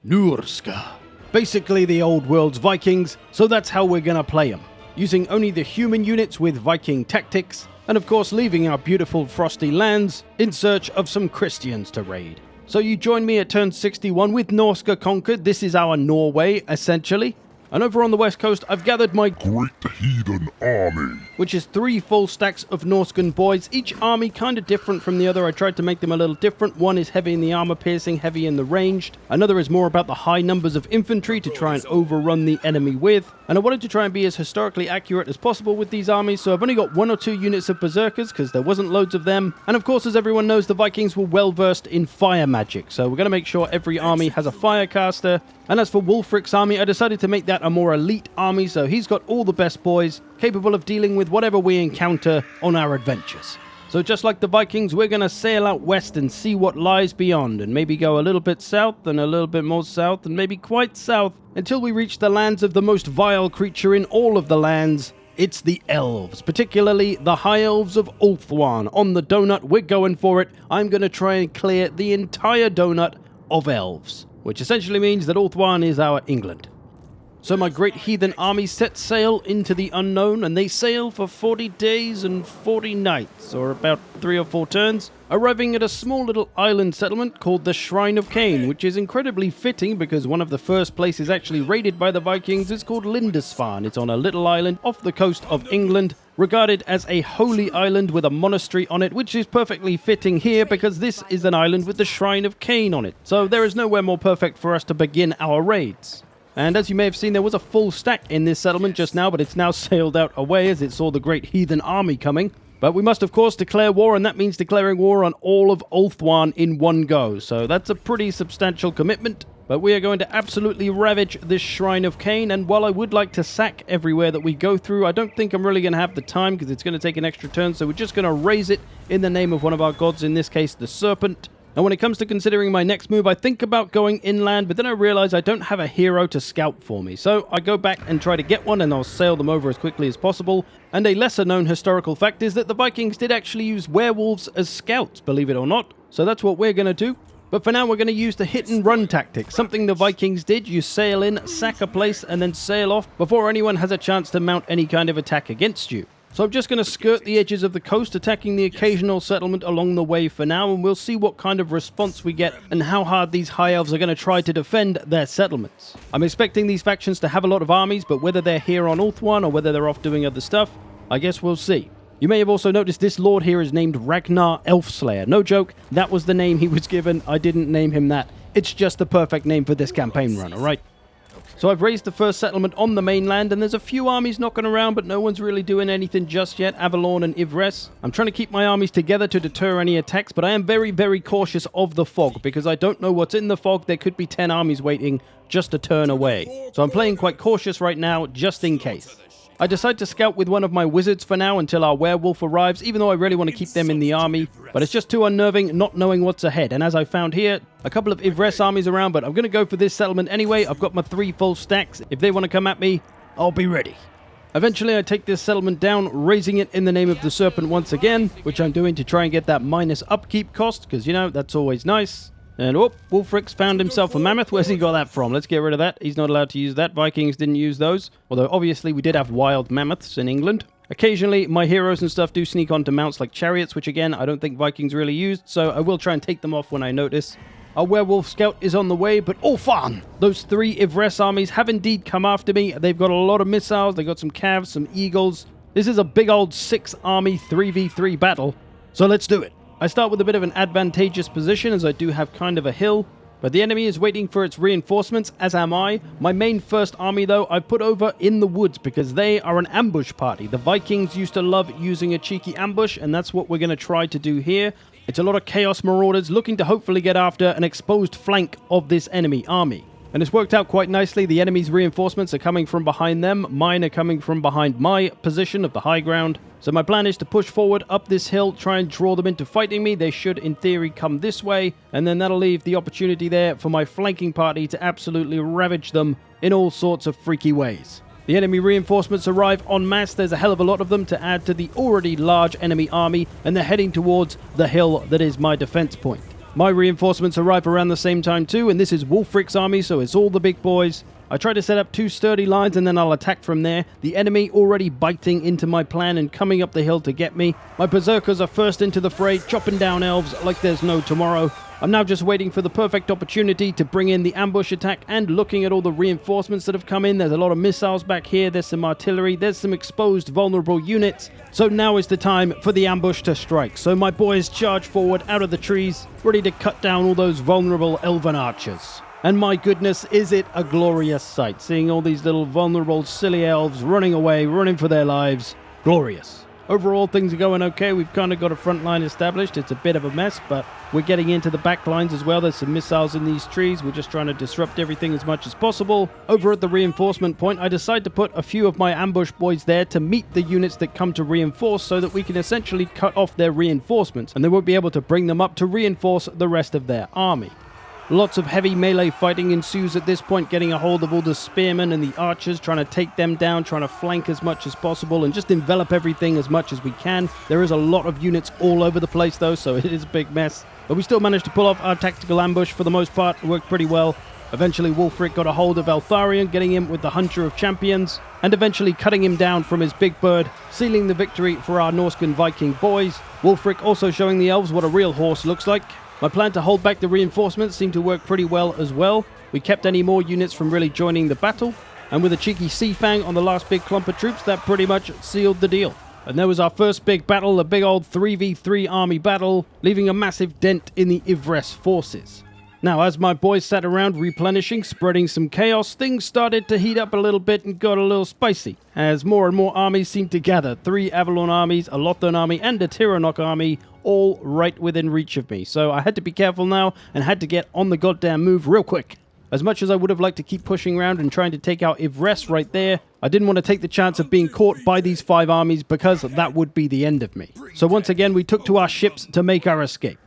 Norsca. Basically the old world's Vikings, so that's how we're gonna play them. Using only the human units with Viking tactics, and of course leaving our beautiful frosty lands in search of some Christians to raid. So you join me at turn 61 with Norsca conquered. This is our Norway, essentially. And over on the west coast, I've gathered my Great Heathen Army, which is 3 full stacks of Norscan boys, each army kind of different from the other. I tried to make them a little different. One is heavy in the armor piercing, heavy in the ranged. Another is more about the high numbers of infantry to try and overrun the enemy with. And I wanted to try and be as historically accurate as possible with these armies, so I've only got 1 or 2 units of berserkers because there wasn't loads of them. And of course, as everyone knows, the Vikings were well versed in fire magic, so we're going to make sure every army has a firecaster. And as for Wulfric's army, I decided to make that a more elite army, so he's got all the best boys, capable of dealing with whatever we encounter on our adventures. So just like the Vikings, we're going to sail out west and see what lies beyond, and maybe go a little bit south, and a little bit more south, and maybe quite south, until we reach the lands of the most vile creature in all of the lands. It's the elves, particularly the high elves of Ulthuan. On the donut, we're going for it. I'm going to try and clear the entire donut of elves, which essentially means that Ulthuan is our England. So my great heathen army set sail into the unknown, and they sail for 40 days and 40 nights, or about 3 or 4 turns, arriving at a small little island settlement called the Shrine of Cain, which is incredibly fitting because one of the first places actually raided by the Vikings is called Lindisfarne. It's on a little island off the coast of England, regarded as a holy island with a monastery on it, which is perfectly fitting here because this is an island with the Shrine of Cain on it. So there is nowhere more perfect for us to begin our raids. And as you may have seen, there was a full stack in this settlement just now, but it's now sailed out away as it saw the great heathen army coming. But we must, of course, declare war, and that means declaring war on all of Ulthuan in one go. So that's a pretty substantial commitment. But we are going to absolutely ravage this Shrine of Cain, and while I would like to sack everywhere that we go through, I don't think I'm really going to have the time because it's going to take an extra turn, so we're just going to raise it in the name of one of our gods, in this case, the Serpent. And when it comes to considering my next move, I think about going inland, but then I realize I don't have a hero to scout for me. So I go back and try to get one, and I'll sail them over as quickly as possible. And a lesser-known historical fact is that the Vikings did actually use werewolves as scouts, believe it or not. So that's what we're going to do. But for now, we're going to use the hit-and-run tactic, something the Vikings did. You sail in, sack a place, and then sail off before anyone has a chance to mount any kind of attack against you. So I'm just going to skirt the edges of the coast, attacking the occasional settlement along the way for now, and we'll see what kind of response we get and how hard these high elves are going to try to defend their settlements. I'm expecting these factions to have a lot of armies, but whether they're here on Ulthuan or whether they're off doing other stuff, I guess we'll see. You may have also noticed this lord here is named Ragnar Elfslayer. No joke, that was the name he was given. I didn't name him that. It's just the perfect name for this campaign run, alright? So I've raised the first settlement on the mainland, and there's a few armies knocking around, but no one's really doing anything just yet. Avalon and Ivres. I'm trying to keep my armies together to deter any attacks, but I am very, very cautious of the fog, because I don't know what's in the fog. There could be 10 armies waiting just a turn away. So I'm playing quite cautious right now, just in case. I decide to scout with one of my wizards for now until our werewolf arrives, even though I really want to keep them in the army. But it's just too unnerving not knowing what's ahead. And as I found here, a couple of Ivres armies around, but I'm going to go for this settlement anyway. I've got my 3 full stacks. If they want to come at me, I'll be ready. Eventually, I take this settlement down, raising it in the name of the Serpent once again, which I'm doing to try and get that minus upkeep cost, because, you know, that's always nice. And, oh, Wulfric's found himself a mammoth. Where's he got that from? Let's get rid of that. He's not allowed to use that. Vikings didn't use those. Although, obviously, we did have wild mammoths in England. Occasionally, my heroes and stuff do sneak onto mounts like chariots, which, again, I don't think Vikings really used, so I will try and take them off when I notice. Our werewolf scout is on the way, but Ulthuan! Those 3 Ivres armies have indeed come after me. They've got a lot of missiles. They've got some calves, some eagles. This is a big old 6-army 3v3 battle, so let's do it. I start with a bit of an advantageous position as I do have kind of a hill, but the enemy is waiting for its reinforcements, as am I. My main first army, though, I've put over in the woods because they are an ambush party. The Vikings used to love using a cheeky ambush, and that's what we're going to try to do here. It's a lot of Chaos Marauders looking to hopefully get after an exposed flank of this enemy army. And it's worked out quite nicely. The enemy's reinforcements are coming from behind them. Mine are coming from behind my position of the high ground. So my plan is to push forward up this hill, try and draw them into fighting me. They should, in theory, come this way. And then that'll leave the opportunity there for my flanking party to absolutely ravage them in all sorts of freaky ways. The enemy reinforcements arrive en masse. There's a hell of a lot of them to add to the already large enemy army. And they're heading towards the hill that is my defense point. My reinforcements arrive around the same time too, and this is Wulfric's army, so it's all the big boys. I try to set up 2 sturdy lines and then I'll attack from there. The enemy already biting into my plan and coming up the hill to get me. My berserkers are first into the fray, chopping down elves like there's no tomorrow. I'm now just waiting for the perfect opportunity to bring in the ambush attack and looking at all the reinforcements that have come in. There's a lot of missiles back here, there's some artillery, there's some exposed vulnerable units. So now is the time for the ambush to strike. So my boys charge forward out of the trees, ready to cut down all those vulnerable elven archers. And my goodness, is it a glorious sight, seeing all these little vulnerable silly elves running away, running for their lives. Glorious. Overall, things are going okay. We've kind of got a front line established. It's a bit of a mess, but we're getting into the back lines as well. There's some missiles in these trees. We're just trying to disrupt everything as much as possible. Over at the reinforcement point, I decide to put a few of my ambush boys there to meet the units that come to reinforce so that we can essentially cut off their reinforcements, and they won't be able to bring them up to reinforce the rest of their army. Lots of heavy melee fighting ensues at this point, getting a hold of all the spearmen and the archers, trying to take them down, trying to flank as much as possible, and just envelop everything as much as we can. There is a lot of units all over the place though, so it is a big mess. But we still managed to pull off our tactical ambush for the most part. It worked pretty well. Eventually Wulfric got a hold of Eltharion, getting him with the Hunter of Champions, and eventually cutting him down from his big bird, sealing the victory for our Norscan Viking boys. Wulfric also showing the elves what a real horse looks like. My plan to hold back the reinforcements seemed to work pretty well as well. We kept any more units from really joining the battle, and with a cheeky Sea Fang on the last big clump of troops, that pretty much sealed the deal. And there was our first big battle, a big old 3v3 army battle, leaving a massive dent in the Ivres forces. Now, as my boys sat around replenishing, spreading some chaos, things started to heat up a little bit and got a little spicy, as more and more armies seemed to gather. 3 Avalon armies, a Ulthuan army, and a Tiranoc army, all right within reach of me. So I had to be careful now, and had to get on the goddamn move real quick. As much as I would have liked to keep pushing around and trying to take out Ivres right there, I didn't want to take the chance of being caught by these 5 armies because that would be the end of me. So once again, we took to our ships to make our escape.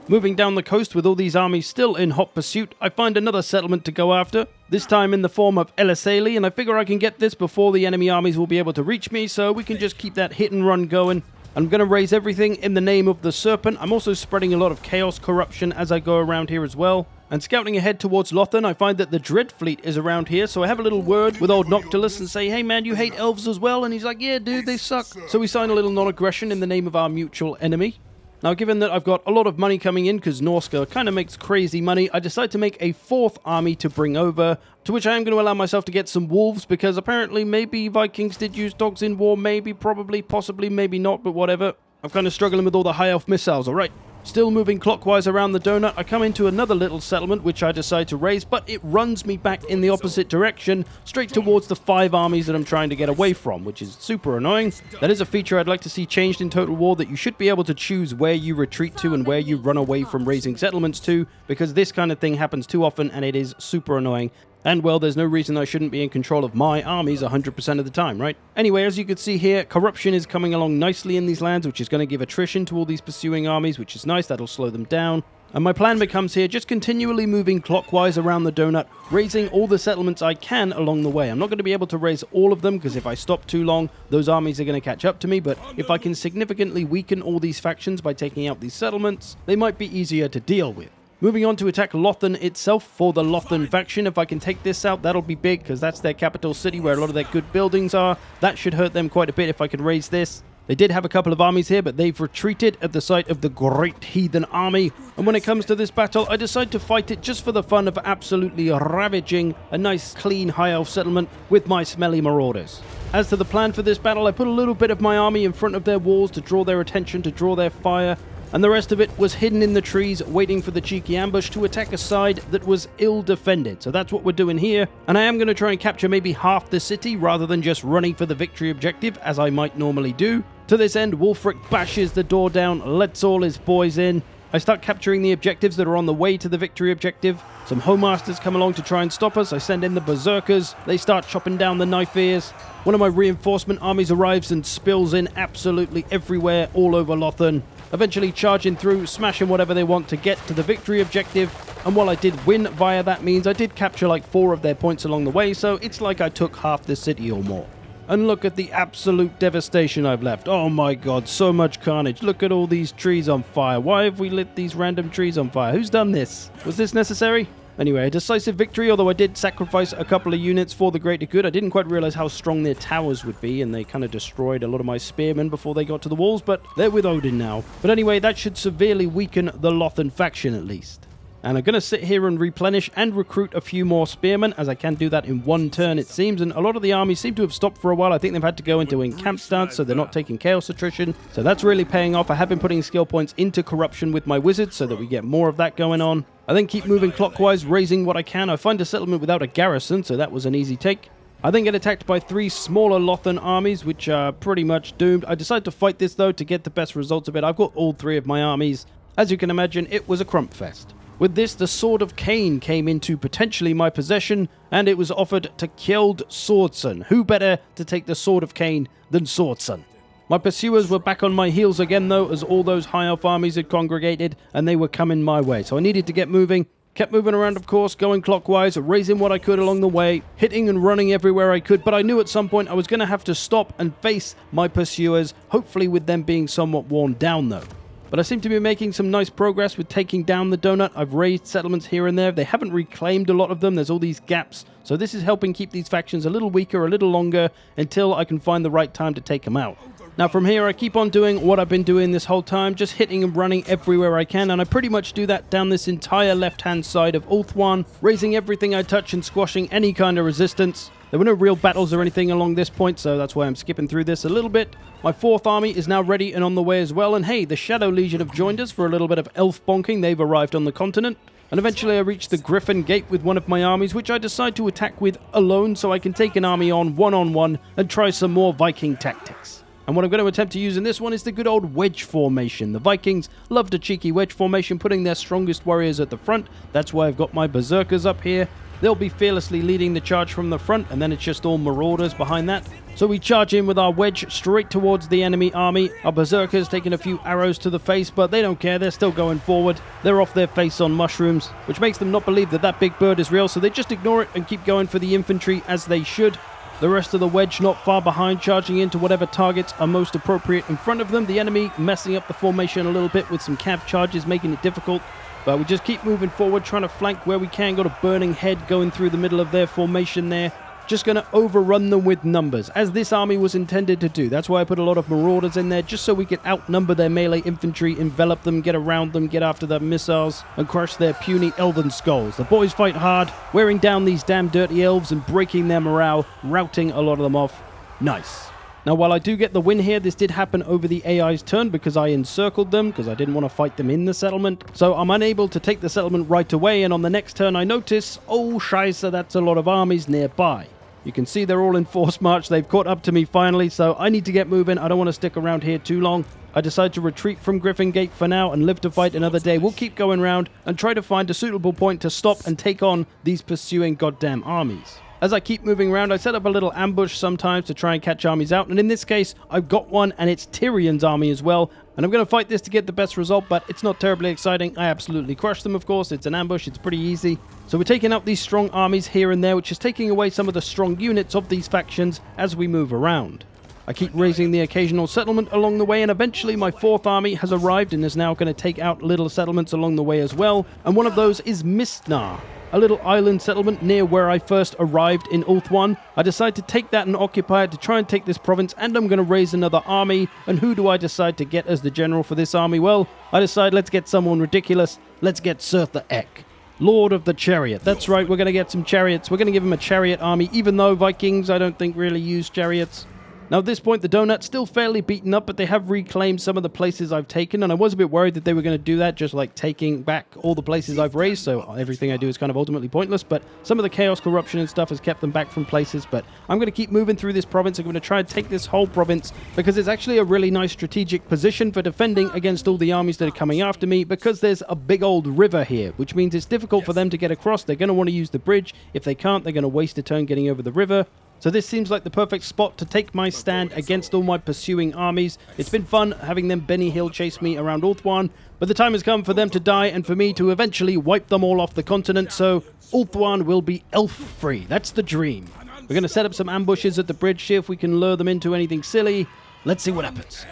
Moving down the coast with all these armies still in hot pursuit, I find another settlement to go after, this time in the form of Elisali, and I figure I can get this before the enemy armies will be able to reach me, so we can just keep that hit and run going. I'm going to raise everything in the name of the Serpent. I'm also spreading a lot of chaos corruption as I go around here as well. And scouting ahead towards Lothan, I find that the Dread Fleet is around here, so I have a little word with old Noctilus and say, hey man, you hate elves as well? And he's like, yeah dude, they suck. So we sign a little non-aggression in the name of our mutual enemy. Now, given that I've got a lot of money coming in, because Norska kind of makes crazy money, I decide to make a 4th army to bring over, to which I am going to allow myself to get some wolves, because apparently maybe Vikings did use dogs in war, maybe, probably, possibly, maybe not, but whatever. I'm kind of struggling with all the high elf missiles, alright. Still moving clockwise around the donut, I come into another little settlement which I decide to raise, but it runs me back in the opposite direction, straight towards the 5 armies that I'm trying to get away from, which is super annoying. That is a feature I'd like to see changed in Total War, that you should be able to choose where you retreat to and where you run away from raising settlements to, because this kind of thing happens too often and it is super annoying. And, well, there's no reason I shouldn't be in control of my armies 100% of the time, right? Anyway, as you can see here, corruption is coming along nicely in these lands, which is going to give attrition to all these pursuing armies, which is nice. That'll slow them down. And my plan becomes here, just continually moving clockwise around the donut, raising all the settlements I can along the way. I'm not going to be able to raise all of them, because if I stop too long, those armies are going to catch up to me. But if I can significantly weaken all these factions by taking out these settlements, they might be easier to deal with. Moving on to attack Lothan itself for the Lothan faction. If I can take this out, that'll be big, because that's their capital city where a lot of their good buildings are. That should hurt them quite a bit if I can raise this. They did have a couple of armies here, but they've retreated at the sight of the great heathen army. And when it comes to this battle, I decide to fight it just for the fun of absolutely ravaging a nice, clean, high elf settlement with my smelly marauders. As to the plan for this battle, I put a little bit of my army in front of their walls to draw their attention, to draw their fire. And the rest of it was hidden in the trees, waiting for the cheeky ambush to attack a side that was ill-defended. So that's what we're doing here, and I am going to try and capture maybe half the city, rather than just running for the victory objective, as I might normally do. To this end, Wulfric bashes the door down, lets all his boys in. I start capturing the objectives that are on the way to the victory objective. Some Homemasters come along to try and stop us. I send in the Berserkers. They start chopping down the knife ears. One of my reinforcement armies arrives and spills in absolutely everywhere, all over Lothan. Eventually charging through, smashing whatever they want to get to the victory objective. And while I did win via that means, I did capture like 4 of their points along the way, so it's like I took half the city or more. And look at the absolute devastation I've left. Oh my god, so much carnage. Look at all these trees on fire. Why have we lit these random trees on fire? Who's done this? Was this necessary? Anyway, a decisive victory, although I did sacrifice a couple of units for the greater good. I didn't quite realize how strong their towers would be, and they kind of destroyed a lot of my spearmen before they got to the walls, but they're with Odin now. But anyway, that should severely weaken the Ulthuan faction at least. And I'm going to sit here and replenish and recruit a few more spearmen, as I can do that in one turn, it seems. And a lot of the armies seem to have stopped for a while. I think they've had to go into encamp stance, so they're not taking chaos attrition. So that's really paying off. I have been putting skill points into corruption with my wizards, so that we get more of that going on. I then keep moving clockwise, raising what I can. I find a settlement without a garrison, so that was an easy take. I then get attacked by 3 smaller Ulthuan armies, which are pretty much doomed. I decide to fight this, though, to get the best results of it. I've got all 3 of my armies. As you can imagine, it was a crump fest. With this, the Sword of Cain came into potentially my possession, and it was offered to Kjeld Swordson. Who better to take the Sword of Cain than Swordson? My pursuers were back on my heels again, though, as all those high elf armies had congregated, and they were coming my way. So I needed to get moving. Kept moving around, of course, going clockwise, raising what I could along the way, hitting and running everywhere I could, but I knew at some point I was going to have to stop and face my pursuers, hopefully with them being somewhat worn down, though. But I seem to be making some nice progress with taking down the donut. I've raised settlements here and there. They haven't reclaimed a lot of them. There's all these gaps. So this is helping keep these factions a little weaker, a little longer, until I can find the right time to take them out. Now from here, I keep on doing what I've been doing this whole time, just hitting and running everywhere I can, and I pretty much do that down this entire left-hand side of Ulthuan, raising everything I touch and squashing any kind of resistance. There were no real battles or anything along this point, so that's why I'm skipping through this a little bit. My 4th army is now ready and on the way as well, and hey, the Shadow Legion have joined us for a little bit of elf bonking. They've arrived on the continent. And eventually I reach the Griffin Gate with one of my armies, which I decide to attack with alone, so I can take an army on one-on-one and try some more Viking tactics. And what I'm going to attempt to use in this one is the good old wedge formation. The Vikings loved a cheeky wedge formation, putting their strongest warriors at the front. That's why I've got my berserkers up here. They'll be fearlessly leading the charge from the front, and then it's just all marauders behind that. So we charge in with our wedge straight towards the enemy army. Our berserkers taking a few arrows to the face, but they don't care. They're still going forward. They're off their face on mushrooms, which makes them not believe that that big bird is real, so they just ignore it and keep going for the infantry as they should. The rest of the wedge not far behind, charging into whatever targets are most appropriate in front of them. The enemy messing up the formation a little bit with some cav charges, making it difficult. But we just keep moving forward, trying to flank where we can. Got a burning head going through the middle of their formation there. Just going to overrun them with numbers, as this army was intended to do. That's why I put a lot of marauders in there, just so we could outnumber their melee infantry, envelop them, get around them, get after their missiles, and crush their puny elven skulls. The boys fight hard, wearing down these damn dirty elves and breaking their morale, routing a lot of them off. Nice. Now, while I do get the win here, this did happen over the AI's turn because I encircled them, because I didn't want to fight them in the settlement. So I'm unable to take the settlement right away, and on the next turn I notice, oh scheisse, that's a lot of armies nearby. You can see they're all in force march. They've caught up to me finally, so I need to get moving. I don't want to stick around here too long. I decide to retreat from Griffin Gate for now and live to fight another day. We'll keep going round and try to find a suitable point to stop and take on these pursuing goddamn armies. As I keep moving around, I set up a little ambush sometimes to try and catch armies out, and in this case, I've got one, and it's Tyrion's army as well, and I'm going to fight this to get the best result, but it's not terribly exciting. I absolutely crush them, of course. It's an ambush. It's pretty easy. So we're taking out these strong armies here and there, which is taking away some of the strong units of these factions as we move around. I keep raising the occasional settlement along the way, and eventually my 4th army has arrived and is now going to take out little settlements along the way as well, and one of those is Mistnar, a little island settlement near where I first arrived in Ulthuan. I decide to take that and occupy it to try and take this province, and I'm going to raise another army. And who do I decide to get as the general for this army? Well, I decide let's get someone ridiculous. Let's get Surtha Ek, Lord of the Chariot. That's right, we're going to get some chariots. We're going to give him a chariot army, even though Vikings, I don't think, really use chariots. Now at this point, the Donut's still fairly beaten up, but they have reclaimed some of the places I've taken, and I was a bit worried that they were going to do that, just like taking back all the places I've raised, so everything I do is kind of ultimately pointless, but some of the chaos, corruption, and stuff has kept them back from places, but I'm going to keep moving through this province. I'm going to try and take this whole province, because it's actually a really nice strategic position for defending against all the armies that are coming after me, because there's a big old river here, which means it's difficult for them to get across. They're going to want to use the bridge. If they can't, they're going to waste a turn getting over the river. So this seems like the perfect spot to take my stand against all my pursuing armies. It's been fun having them Benny Hill chase me around Ulthuan, but the time has come for them to die and for me to eventually wipe them all off the continent, so Ulthuan will be elf-free. That's the dream. We're We're going to set up some ambushes at the bridge, see if we can lure them into anything silly. Let's see what happens.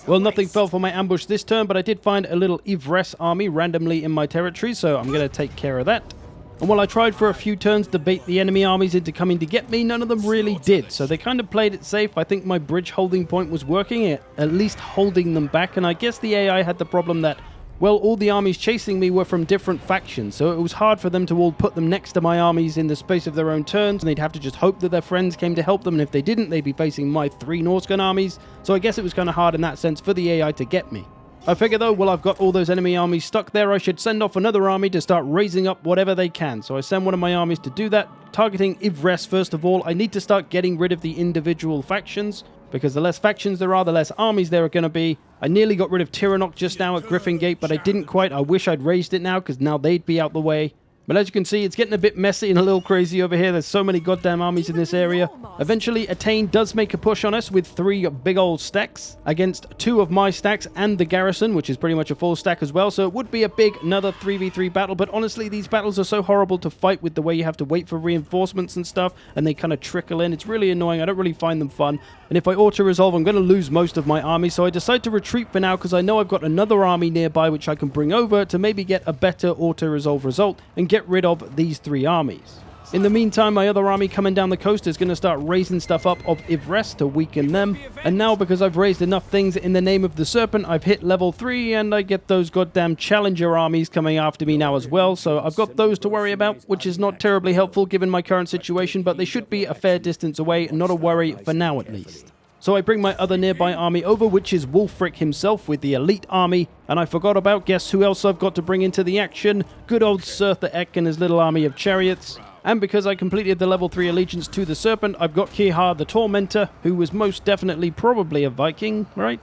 Well, nothing fell for my ambush this turn, but I did find a little Yvresse army randomly in my territory, so I'm going to take care of that. And while I tried for a few turns to bait the enemy armies into coming to get me, none of them really did. So they kind of played it safe. I think my bridge holding point was working, at least holding them back. And I guess the AI had the problem that, well, all the armies chasing me were from different factions. So it was hard for them to all put them next to my armies in the space of their own turns. And they'd have to just hope that their friends came to help them. And if they didn't, they'd be facing my 3 Norscan armies. So I guess it was kind of hard in that sense for the AI to get me. I figure though, while I've got all those enemy armies stuck there, I should send off another army to start raising up whatever they can. So I send one of my armies to do that, targeting Yvresse first of all. I need to start getting rid of the individual factions, because the less factions there are, the less armies there are going to be. I nearly got rid of Tiranoc just now at Griffin Gate, but I didn't quite. I wish I'd raised it now, because now they'd be out the way. But as you can see, it's getting a bit messy and a little crazy over here. There's so many goddamn armies in this area. Eventually, Attain does make a push on us with 3 big old stacks against 2 of my stacks and the garrison, which is pretty much a full stack as well. So it would be a big, another 3v3 battle. But honestly, these battles are so horrible to fight with the way you have to wait for reinforcements and stuff, and they kind of trickle in. It's really annoying. I don't really find them fun. And if I auto-resolve, I'm going to lose most of my army. So I decide to retreat for now because I know I've got another army nearby which I can bring over to maybe get a better auto-resolve result and get rid of these 3 armies. In the meantime, my other army coming down the coast is going to start raising stuff up of Yvresse to weaken them. And now, because I've raised enough things in the name of the Serpent, I've hit level 3 and I get those goddamn Challenger armies coming after me now as well. So I've got those to worry about, which is not terribly helpful given my current situation, but they should be a fair distance away, not a worry for now at least. So I bring my other nearby army over, which is Wulfric himself with the elite army. And I forgot about, guess who else I've got to bring into the action? Good old Surtha Eck and his little army of chariots. And because I completed the level 3 allegiance to the Serpent, I've got Kihar the Tormentor, who was most definitely probably a Viking, right?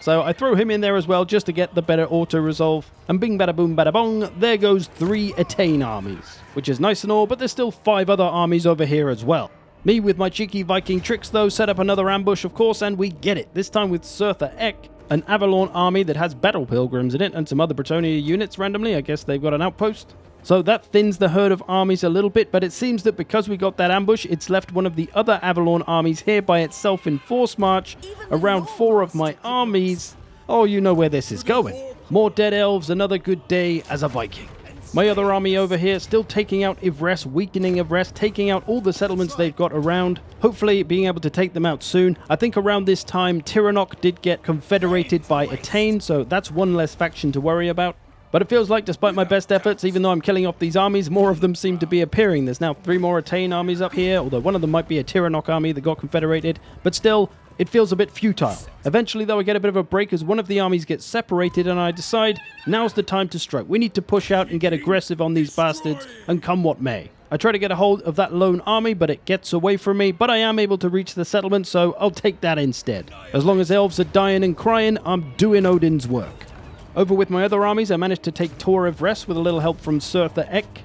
So I throw him in there as well just to get the better auto-resolve. And bing bada boom bada bong, there goes 3 Attain armies. Which is nice and all, but there's still 5 other armies over here as well. Me with my cheeky Viking tricks though set up another ambush of course, and we get it. This time with Surtha Eck, an Avalon army that has battle pilgrims in it and some other Bretonnia units randomly. I guess they've got an outpost. So that thins the herd of armies a little bit, but it seems that because we got that ambush, it's left one of the other Avalon armies here by itself in force march around 4 of my armies. Oh, you know where this is going. More dead elves, another good day as a Viking. My other army over here still taking out Yvresse, weakening Yvresse, taking out all the settlements they've got around, hopefully being able to take them out soon. I think around this time Tiranoc did get confederated by Attain, so that's one less faction to worry about. But it feels like despite my best efforts, even though I'm killing off these armies, more of them seem to be appearing. There's now 3 more Attain armies up here, although one of them might be a Tiranoc army that got confederated, but still, it feels a bit futile. Eventually, though, I get a bit of a break as one of the armies gets separated, and I decide now's the time to strike. We need to push out and get aggressive on these bastards, and come what may. I try to get a hold of that lone army, but it gets away from me, but I am able to reach the settlement, so I'll take that instead. As long as elves are dying and crying, I'm doing Odin's work. Over with my other armies, I managed to take Tor Yvresse with a little help from Surtha Eck.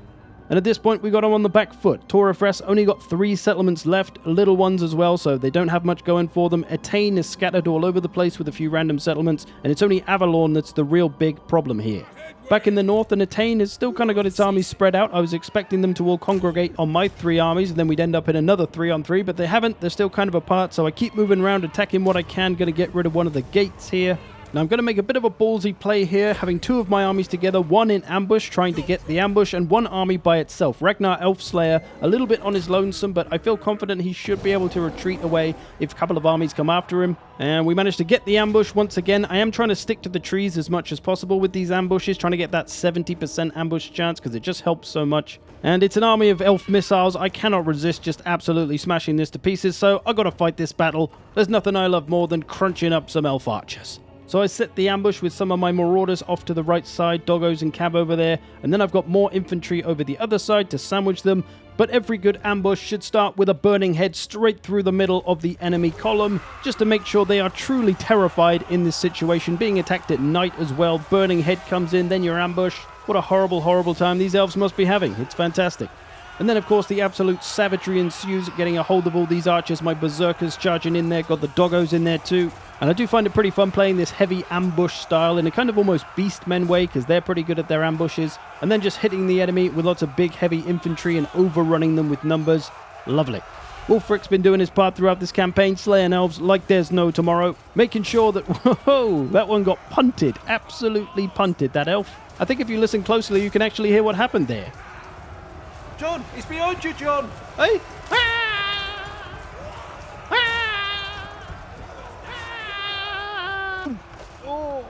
And at this point, we got them on the back foot. Tor Yvresse only got 3 settlements left, little ones as well, so they don't have much going for them. Attain is scattered all over the place with a few random settlements, and it's only Avalon that's the real big problem here. Back in the north, and Attain has still kind of got its armies spread out. I was expecting them to all congregate on my 3 armies, and then we'd end up in another 3-on-3, but they haven't. They're still kind of apart, so I keep moving around, attacking what I can, going to get rid of one of the gates here. Now I'm going to make a bit of a ballsy play here, having 2 of my armies together, 1 in ambush, trying to get the ambush, and 1 army by itself. Ragnar Elfslayer, a little bit on his lonesome, but I feel confident he should be able to retreat away if a couple of armies come after him. And we managed to get the ambush once again. I am trying to stick to the trees as much as possible with these ambushes, trying to get that 70% ambush chance, because it just helps so much. And it's an army of elf missiles. I cannot resist just absolutely smashing this to pieces, so I gotta fight this battle. There's nothing I love more than crunching up some elf archers. So I set the ambush with some of my marauders off to the right side, doggos and cab over there, and then I've got more infantry over the other side to sandwich them. But every good ambush should start with a burning head straight through the middle of the enemy column, just to make sure they are truly terrified in this situation, being attacked at night as well. Burning head comes in, then your ambush. What a horrible, horrible time these elves must be having. It's fantastic. And then, of course, the absolute savagery ensues, getting a hold of all these archers. My berserkers charging in there, got the doggos in there too. And I do find it pretty fun playing this heavy ambush style in a kind of almost beastmen way, because they're pretty good at their ambushes. And then just hitting the enemy with lots of big, heavy infantry and overrunning them with numbers. Lovely. Wulfric's been doing his part throughout this campaign, slaying elves like there's no tomorrow, making sure that, whoa, that one got punted, absolutely punted, that elf. I think if you listen closely, you can actually hear what happened there. John, he's behind you, John. Hey! Oh.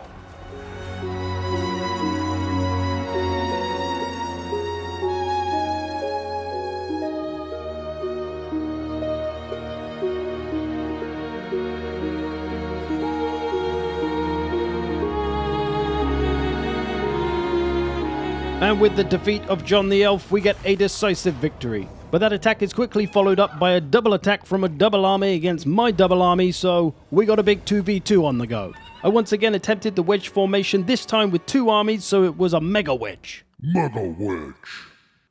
And with the defeat of John the Elf, we get a decisive victory. But that attack is quickly followed up by a double attack from a double army against my double army, so we got a big 2v2 on the go. I once again attempted the wedge formation, this time with 2 armies, so it was a mega wedge. Mega wedge.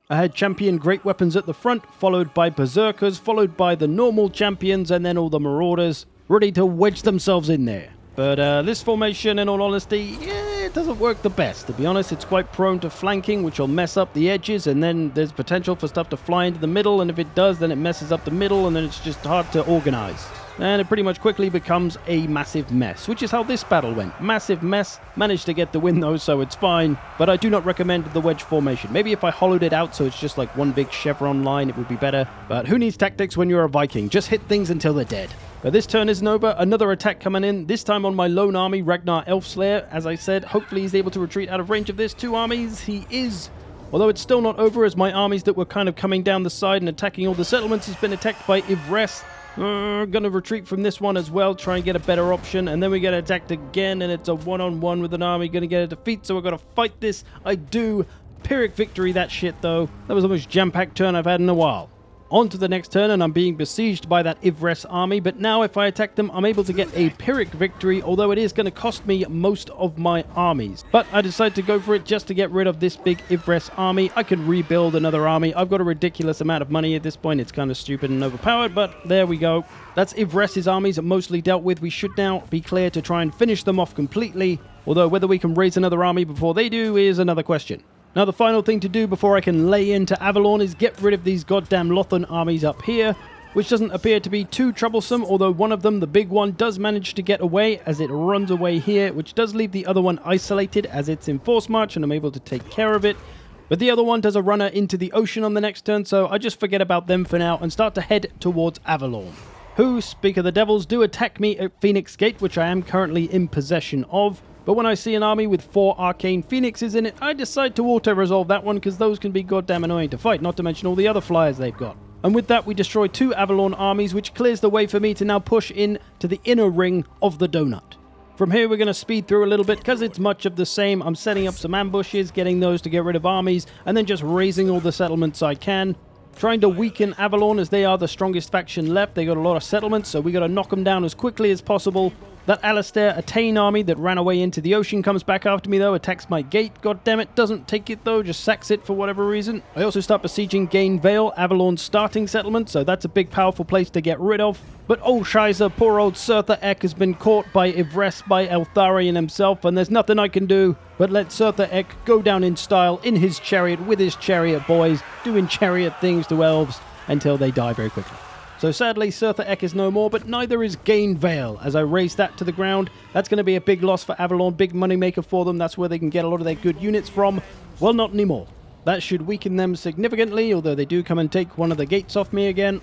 I had champion great weapons at the front, followed by berserkers, followed by the normal champions, and then all the marauders, ready to wedge themselves in there. But this formation, in all honesty, it doesn't work the best. To be honest, it's quite prone to flanking, which will mess up the edges, and then there's potential for stuff to fly into the middle, and if it does, then it messes up the middle, and then it's just hard to organize. And it pretty much quickly becomes a massive mess, which is how this battle went. Massive mess. Managed to get the win though, so it's fine. But I do not recommend the wedge formation. Maybe if I hollowed it out so it's just like one big chevron line, it would be better. But who needs tactics when you're a Viking? Just hit things until they're dead. But this turn isn't over. Another attack coming in, this time on my lone army, Ragnar Elfslayer. As I said, hopefully he's able to retreat out of range of this. 2 armies, he is. Although it's still not over, as my armies that were kind of coming down the side and attacking all the settlements has been attacked by Ivres. Gonna retreat from this one as well, try and get a better option, and then we get attacked again, and it's a one-on-one with an army, gonna get a defeat, so we're gonna fight this. I do. Pyrrhic victory, that shit though. That was the most jam-packed turn I've had in a while. On to the next turn, and I'm being besieged by that Ivres army, but now if I attack them, I'm able to get a Pyrrhic victory, although it is going to cost me most of my armies. But I decided to go for it just to get rid of this big Ivres army. I can rebuild another army. I've got a ridiculous amount of money at this point. It's kind of stupid and overpowered, but there we go. That's Ivres's armies mostly dealt with. We should now be clear to try and finish them off completely, although whether we can raise another army before they do is another question. Now the final thing to do before I can lay into Avalon is get rid of these goddamn Ulthuan armies up here, which doesn't appear to be too troublesome, although one of them, the big one, does manage to get away as it runs away here, which does leave the other one isolated as it's in force march and I'm able to take care of it. But the other one does a runner into the ocean on the next turn, so I just forget about them for now and start to head towards Avalon, who, speak of the devils, do attack me at Phoenix Gate, which I am currently in possession of. But when I see an army with 4 arcane phoenixes in it, I decide to auto-resolve that one because those can be goddamn annoying to fight, not to mention all the other flyers they've got. And with that, we destroy 2 Avalon armies, which clears the way for me to now push in to the inner ring of the donut. From here, we're going to speed through a little bit because it's much of the same. I'm setting up some ambushes, getting those to get rid of armies, and then just raising all the settlements I can. Trying to weaken Avalon as they are the strongest faction left. They got a lot of settlements, so we got to knock them down as quickly as possible. That Alistair Attain army that ran away into the ocean comes back after me though, attacks my gate, god damn it, doesn't take it though, just sacks it for whatever reason. I also start besieging Gain Vale, Avalon's starting settlement, so that's a big powerful place to get rid of. But oh Shiza, poor old Surtha Ek has been caught by Ivres, by Eltharion himself, and there's nothing I can do but let Surtha Ek go down in style in his chariot with his chariot boys, doing chariot things to elves until they die very quickly. So sadly, Surtha Ek is no more, but neither is Gain Vale. As I raise that to the ground, that's going to be a big loss for Avalon, big moneymaker for them. That's where they can get a lot of their good units from. Well, not anymore. That should weaken them significantly, although they do come and take one of the gates off me again.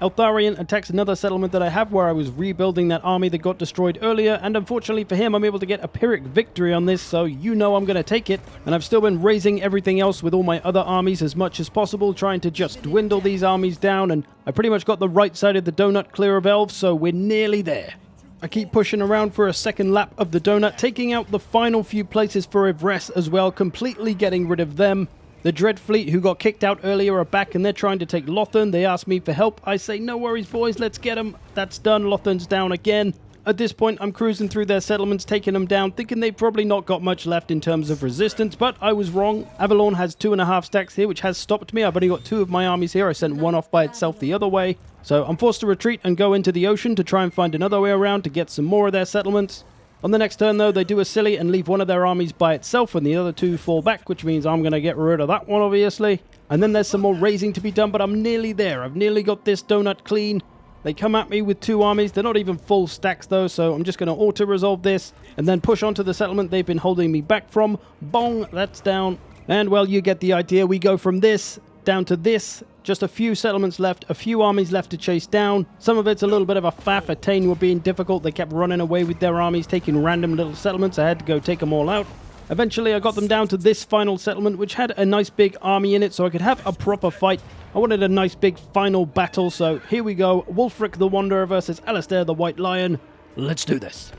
Eltharion attacks another settlement that I have where I was rebuilding that army that got destroyed earlier, and unfortunately for him, I'm able to get a Pyrrhic victory on this, so you know I'm going to take it. And I've still been raising everything else with all my other armies as much as possible, trying to just dwindle these armies down, and I pretty much got the right side of the donut clear of elves, so we're nearly there. I keep pushing around for a second lap of the donut, taking out the final few places for Ivres as well, completely getting rid of them. The Dread Fleet, who got kicked out earlier, are back and they're trying to take Lothan. They ask me for help. I say, no worries, boys, let's get them. That's done. Lothan's down again. At this point, I'm cruising through their settlements, taking them down, thinking they've probably not got much left in terms of resistance, but I was wrong. Avalon has 2.5 stacks here, which has stopped me. I've only got 2 of my armies here. I sent one off by itself the other way. So I'm forced to retreat and go into the ocean to try and find another way around to get some more of their settlements. On the next turn, though, they do a silly and leave one of their armies by itself, and the other 2 fall back, which means I'm going to get rid of that one, obviously. And then there's some more raising to be done, but I'm nearly there. I've nearly got this donut clean. They come at me with 2 armies. They're not even full stacks though, so I'm just going to auto-resolve this and then push onto the settlement they've been holding me back from. Bong, that's down. And well, you get the idea. We go from this down to this. Just a few settlements left, a few armies left to chase down. Some of it's a little bit of a faff. Attain were being difficult. They kept running away with their armies, taking random little settlements. I had to go take them all out. Eventually, I got them down to this final settlement, which had a nice big army in it, so I could have a proper fight. I wanted a nice big final battle, so here we go. Wulfric the Wanderer versus Alistair the White Lion. Let's do this.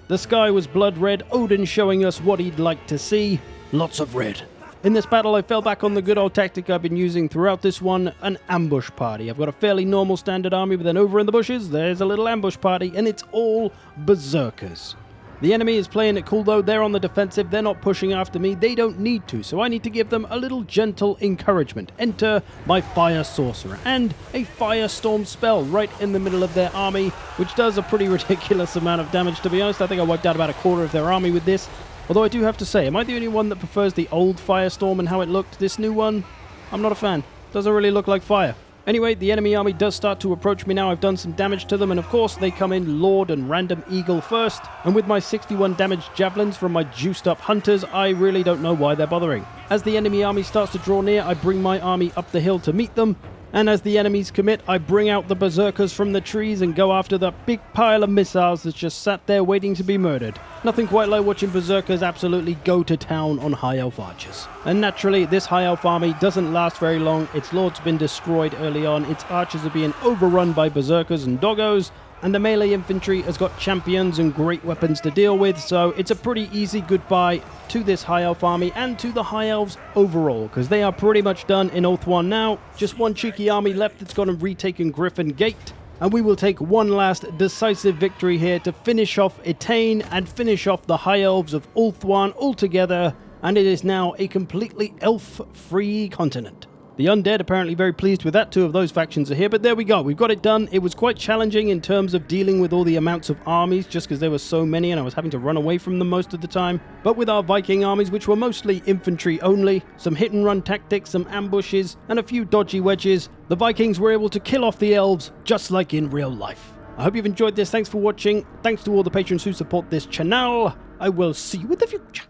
The sky was blood red, Odin showing us what he'd like to see. Lots of red. In this battle, I fell back on the good old tactic I've been using throughout this one, an ambush party. I've got a fairly normal standard army, but then over in the bushes, there's a little ambush party, and it's all berserkers. The enemy is playing it cool though. They're on the defensive. They're not pushing after me. They don't need to, so I need to give them a little gentle encouragement. Enter my Fire Sorcerer and a Firestorm spell right in the middle of their army, which does a pretty ridiculous amount of damage, to be honest. I think I wiped out about a quarter of their army with this. Although I do have to say, am I the only one that prefers the old Firestorm and how it looked? This new one, I'm not a fan. Doesn't really look like fire. Anyway, the enemy army does start to approach me now. I've done some damage to them, and of course they come in Lord and Random Eagle first. And with my 61 damage javelins from my juiced up hunters, I really don't know why they're bothering. As the enemy army starts to draw near, I bring my army up the hill to meet them. And as the enemies commit, I bring out the berserkers from the trees and go after the big pile of missiles that's just sat there waiting to be murdered. Nothing quite like watching berserkers absolutely go to town on high elf archers. And naturally, this high elf army doesn't last very long. Its lord's been destroyed early on, its archers are being overrun by berserkers and doggos, and the melee infantry has got champions and great weapons to deal with, so it's a pretty easy goodbye to this high elf army and to the high elves overall, because they are pretty much done in Ulthuan now. Just one cheeky army left that's gone and retaken Griffin Gate, and we will take one last decisive victory here to finish off Etain and finish off the high elves of Ulthuan altogether, and it is now a completely elf-free continent. The undead apparently very pleased with that. 2 of those factions are here, but there we go. We've got it done. It was quite challenging in terms of dealing with all the amounts of armies, just because there were so many and I was having to run away from them most of the time. But with our Viking armies, which were mostly infantry only, some hit and run tactics, some ambushes, and a few dodgy wedges, the Vikings were able to kill off the elves just like in real life. I hope you've enjoyed this. Thanks for watching. Thanks to all the patrons who support this channel. I will see you in the future.